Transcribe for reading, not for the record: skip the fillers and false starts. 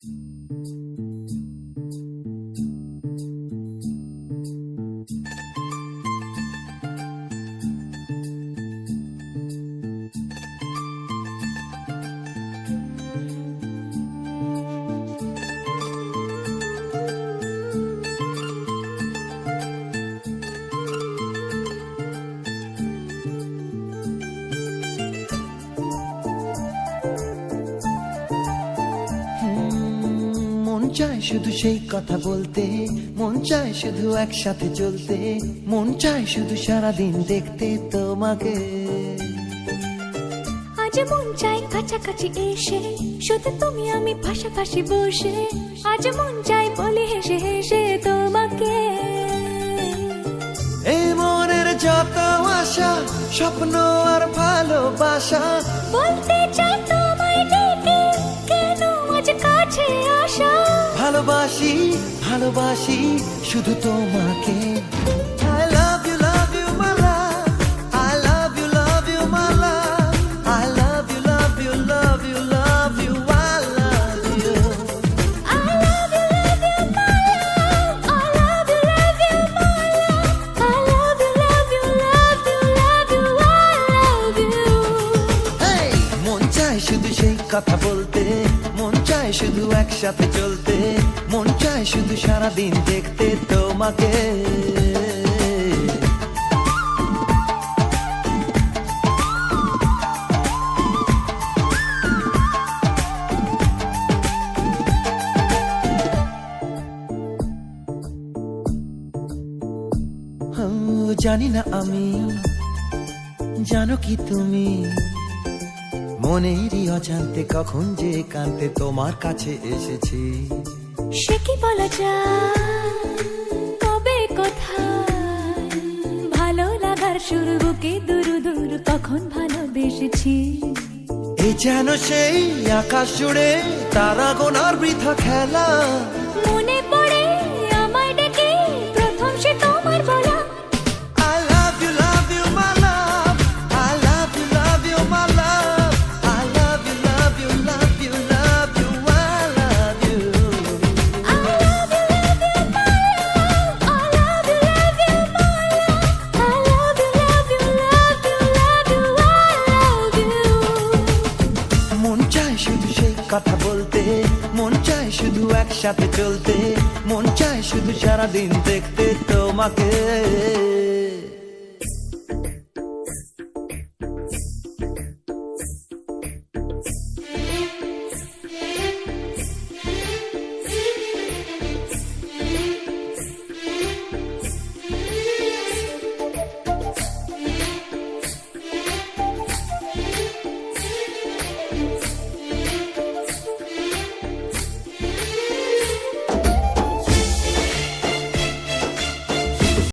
মন চায় শুধু সেই কথা বলতে, মন চায় শুধু একসাথে চলতে, মন চায় শুধু সারাদিন দেখতে তোমাকে। আজ মন চায় কাছাকাছি এসে, শুধু তুমি আমি পাশাপাশি বসে, আজ মন চায় বলে হেসে হেসে তোমাকে। এই মনের যত আশা, স্বপ্ন আর ভালোবাসা, বলতে চাই তোমায় ডেকে, কেন আজ কাছে আসা। ভালোবাসি ভালোবাসি শুধু তোমাকে। I love you my love, I love you my love, I love you love you love you love you, I love you. I love you my love, I love you my love, I love you love you love you love you, I love you. Hey! মন চায় শুধু সেই কথা বলতে, মন চায় শুধু একসাথে চলতে, মন চায় শুধু সারাদিন দেখতে তোমাকে। জানি না আমি, জানো কি তুমি, মনেরই অজান্তে কখন যে কান্তে তোমার কাছে এসেছি। সে কি বলা যায়, কবে কোথায়, ভালো লাগার শুরু বুকে দূর দূর কখন ভালোবেসেছি। এই যেন সেই আকাশ জুড়ে তারা গোনার বৃথা খেলা, মনে পড়ে আমায় ডেকে প্রথম সে তোমার বলা। I love you my love, I love you my love, I love you love you love you love you, I love you. I love you my love, I love you my love, I love you love you love you love you, I love you. মন চায় শুধু সেই কথা বলতে, মন চায় শুধু একসাথে চলতে, মন চায় শুধু সারাদিন দেখতে তোমাকে।